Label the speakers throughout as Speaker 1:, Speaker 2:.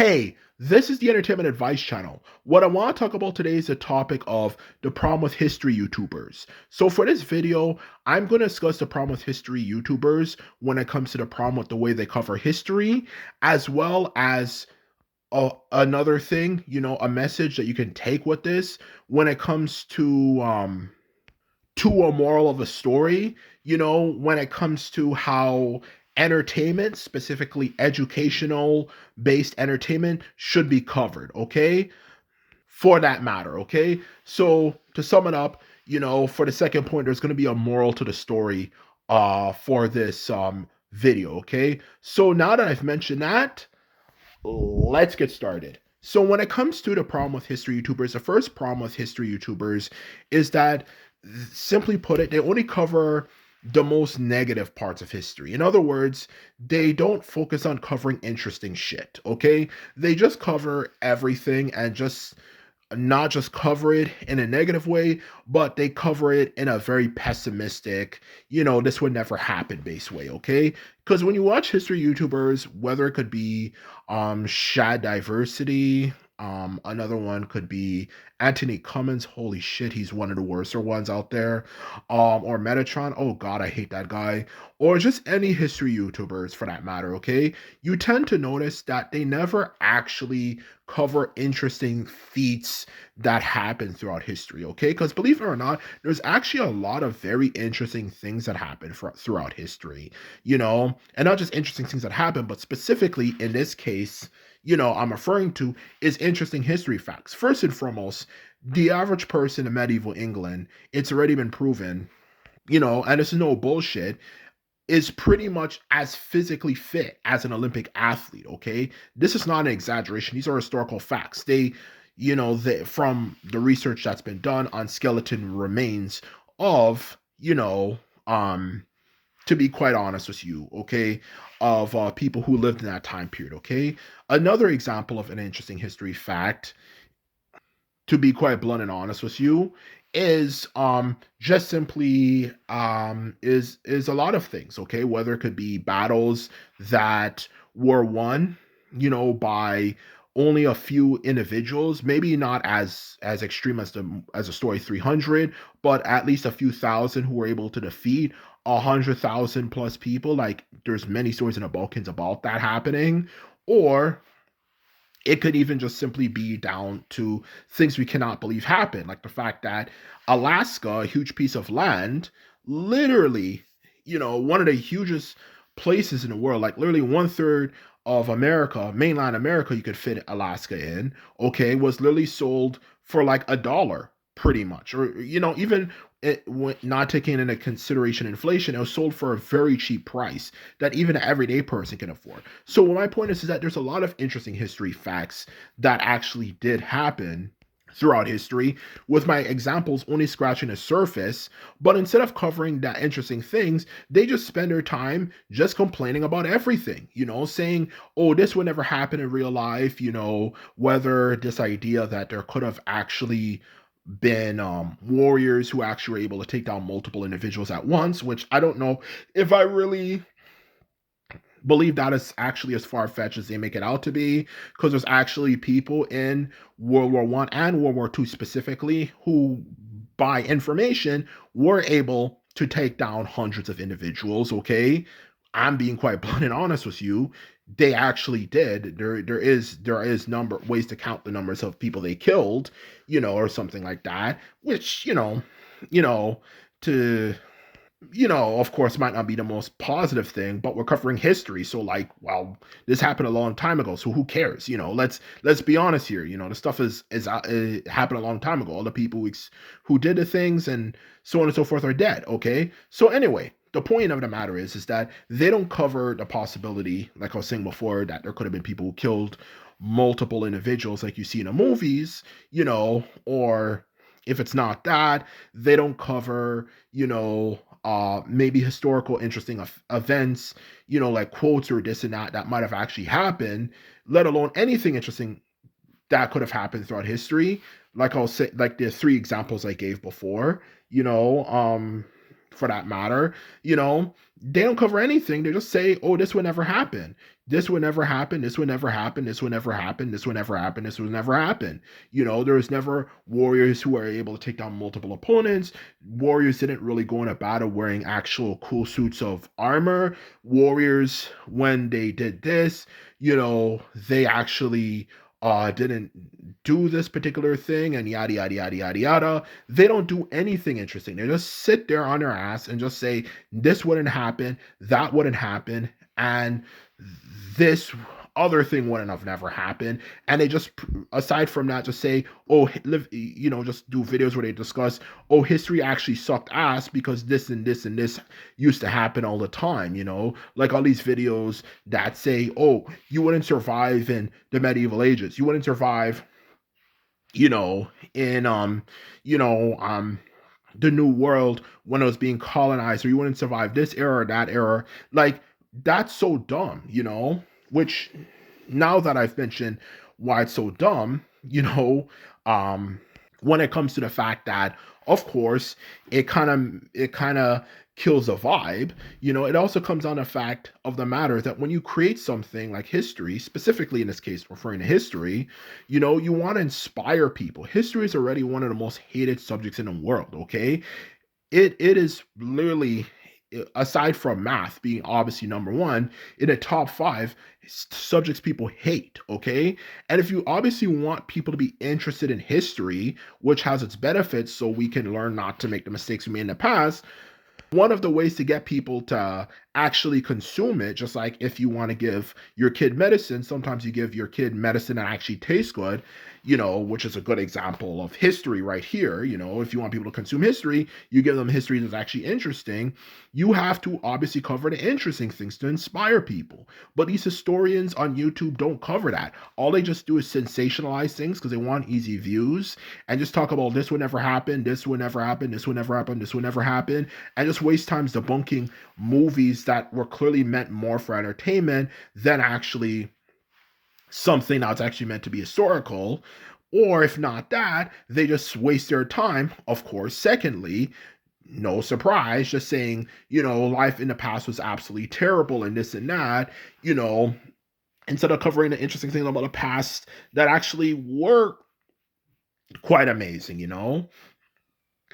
Speaker 1: Hey, this is the Entertainment Advice Channel. What I want to talk about today is the topic of the problem with history YouTubers. So, for this video, I'm going to discuss the problem with history YouTubers when it comes to the problem with the way they cover history, as well as another thing, a message that you can take with this when it comes to a moral of a story, when it comes to how entertainment, specifically educational based entertainment, should be covered, okay? For that matter, okay? So to sum it up, for the second point, there's going to be a moral to the story for this video, okay? So now that I've mentioned that, let's get started. So when it comes to the problem with history YouTubers, the first problem with history YouTubers is that, simply put it, they only cover the most negative parts of history. In other words, they don't focus on covering interesting shit, okay? They just cover everything and just not just cover it in a negative way, but they cover it in a very pessimistic, this would never happen based way, okay? Because when you watch history YouTubers, whether it could be Shad Diversity, another one could be Anthony Cummins. Holy shit, he's one of the worser ones out there. Or Metatron. Oh god, I hate that guy. Or just any history YouTubers for that matter, okay? You tend to notice that they never actually cover interesting feats that happen throughout history, okay? Because believe it or not, there's actually a lot of very interesting things that happen throughout history, and not just interesting things that happen, but specifically in this case, I'm referring to is interesting history facts. First and foremost, the average person in medieval England, it's already been proven, and this is no bullshit, is pretty much as physically fit as an Olympic athlete, okay? This is not an exaggeration. These are historical facts. From the research that's been done on skeleton remains of, to be quite honest with you, okay, of people who lived in that time period, okay? Another example of an interesting history fact, to be quite blunt and honest with you, is just simply is a lot of things, okay? Whether it could be battles that were won, by only a few individuals, maybe not as extreme as the story 300, but at least a few thousand who were able to defeat 100,000 plus people. Like there's many stories in the Balkans about that happening. Or it could even just simply be down to things we cannot believe happen, like the fact that Alaska, a huge piece of land, literally, one of the hugest places in the world, like literally one third of America, mainland America, you could fit Alaska in, okay, was literally sold for like $1, pretty much. Or, even not taking into consideration inflation, it was sold for a very cheap price that even an everyday person can afford. So my point is that there's a lot of interesting history facts that actually did happen throughout history, with my examples only scratching the surface. But instead of covering that interesting things, they just spend their time just complaining about everything, saying, oh, this would never happen in real life, whether this idea that there could have actually been warriors who actually were able to take down multiple individuals at once, which I don't know if I really believe that is actually as far-fetched as they make it out to be, because there's actually people in World War One and World War Two specifically who, by information, were able to take down hundreds of individuals, okay? I'm being quite blunt and honest with you. They actually did. There is number ways to count the numbers of people they killed, or something like that, which, you know, to of course, might not be the most positive thing, but we're covering history. So, like, well, this happened a long time ago. So who cares? Let's be honest here. The stuff is it happened a long time ago. All the people who did the things and so on and so forth are dead. Okay. So anyway, the point of the matter is that they don't cover the possibility, like I was saying before, that there could have been people who killed multiple individuals, like you see in the movies. Or if it's not that, they don't cover, maybe historical interesting events, like quotes or this and that might have actually happened, let alone anything interesting that could have happened throughout history. Like I'll say, like the three examples I gave before, you know, um, for that matter, you know, they don't cover anything. They just say, oh, this would never happen. This would never happen. This would never happen. This would never happen. This would never happen. This would never happen. You know, there was never warriors who were able to take down multiple opponents. Warriors didn't really go into battle wearing actual cool suits of armor. Warriors, when they did this, you know, they actually didn't do this particular thing and yada yada yada yada yada. They don't do anything interesting. They just sit there on their ass and just say this wouldn't happen, that wouldn't happen, and this other thing wouldn't have never happened. And they just, aside from that, just say, oh, live, you know, just do videos where they discuss, oh, history actually sucked ass because this and this and this used to happen all the time, you know, like all these videos that say, oh, you wouldn't survive in the medieval ages, you wouldn't survive, you know, in the new world when it was being colonized, or you wouldn't survive this era or that era. Like, that's so dumb, you know, which, now that I've mentioned why it's so dumb, you know, when it comes to the fact that, of course, it kind of kills the vibe. You know, it also comes on the fact of the matter that when you create something like history, specifically in this case referring to history, you know, you want to inspire people. History is already one of the most hated subjects in the world. Okay, it is literally, aside from math being obviously number one, in the top five subjects people hate. Okay, and if you obviously want people to be interested in history, which has its benefits, so we can learn not to make the mistakes we made in the past, one of the ways to get people to actually consume it, just like if you want to give your kid medicine, sometimes you give your kid medicine that actually tastes good, you know, which is a good example of history right here. You know, if you want people to consume history, you give them history that's actually interesting. You have to obviously cover the interesting things to inspire people. But these historians on YouTube don't cover that. All they just do is sensationalize things because they want easy views, and just talk about this would never happen, this would never happen, this would never happen, this would never happen, and just waste time debunking movies that were clearly meant more for entertainment than actually something that's actually meant to be historical. Or if not that, they just waste their time, of course. Secondly, no surprise, just saying, you know, life in the past was absolutely terrible and this and that, you know, instead of covering the interesting things about the past that actually were quite amazing, you know,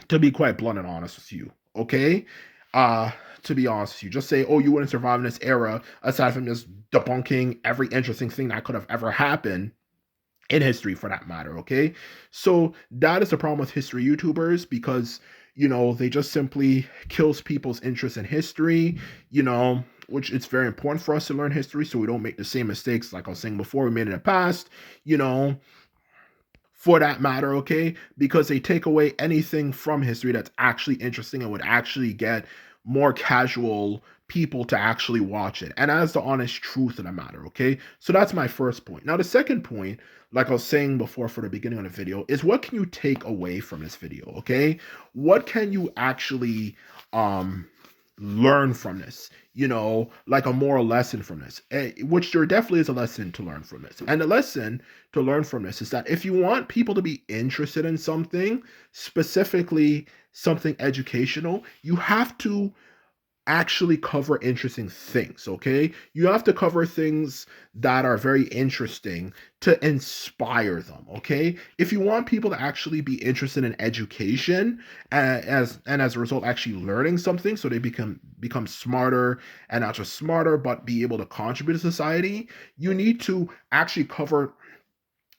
Speaker 1: to be quite blunt and honest with you. Okay, uh to be honest with you, just say, oh, you wouldn't survive in this era, aside from just debunking every interesting thing that could have ever happened in history for that matter. Okay, so that is the problem with history YouTubers, because, you know, they just simply kills people's interest in history, you know, which it's very important for us to learn history so we don't make the same mistakes like I was saying before we made in the past, you know, for that matter. Okay, because they take away anything from history that's actually interesting and would actually get more casual people to actually watch it. And that's the honest truth of the matter. Okay, so that's my first point. Now the second point, like I was saying before for the beginning of the video, is what can you take away from this video? Okay, what can you actually learn from this, you know, like a moral lesson from this, which there definitely is a lesson to learn from this. And the lesson to learn from this is that if you want people to be interested in something, specifically something educational, you have to actually cover interesting things. Okay, you have to cover things that are very interesting to inspire them. Okay, if you want people to actually be interested in education, as a result actually learning something, so they become smarter, and not just smarter but be able to contribute to society, you need to actually cover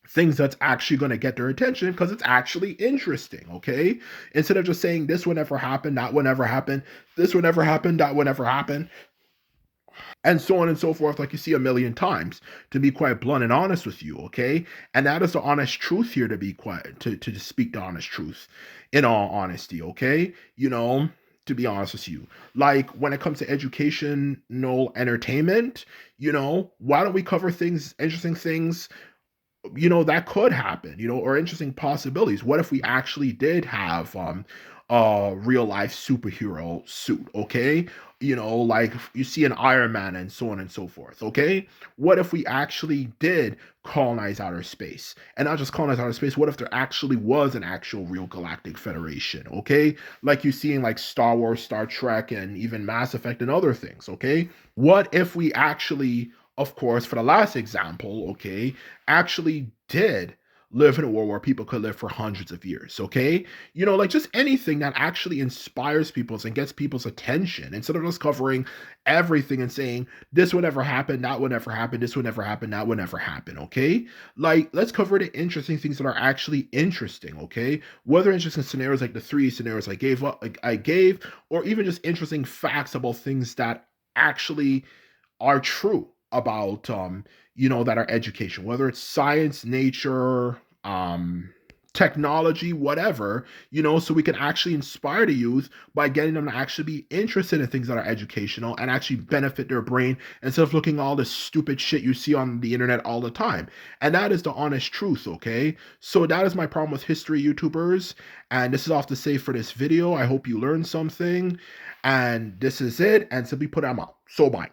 Speaker 1: things that's actually going to get their attention because it's actually interesting. Okay, instead of just saying this would never happen, that would never happen, this would never happen, that would never happen, and so on and so forth, like you see a million times, to be quite blunt and honest with you. Okay, and that is the honest truth here, to be quiet, to speak the honest truth in all honesty. Okay, you know, to be honest with you, like when it comes to educational entertainment, you know, why don't we cover things, interesting things, you know, that could happen, you know, or interesting possibilities. What if we actually did have a real life superhero suit? Okay, like you see an Iron Man and so on and so forth, okay? What if we actually did colonize outer space? And not just colonize outer space, what if there actually was an actual real galactic federation, okay? Like you see in like Star Wars, Star Trek, and even Mass Effect and other things, okay? What if we actually, of course, for the last example, okay, actually did live in a world where people could live for hundreds of years, okay? Like just anything that actually inspires people and gets people's attention instead of just covering everything and saying, this would never happen, that would never happen, this would never happen, that would never happen, okay? Like, let's cover the interesting things that are actually interesting, okay? Whether interesting scenarios like the three scenarios I gave, or even just interesting facts about things that actually are true about that are education, whether it's science, nature, technology, whatever, so we can actually inspire the youth by getting them to actually be interested in things that are educational and actually benefit their brain instead of looking at all this stupid shit you see on the internet all the time. And that is the honest truth, okay? So that is my problem with history YouTubers. And this is all to say for this video. I hope you learned something. And this is it. And simply put, I'm out. So bye.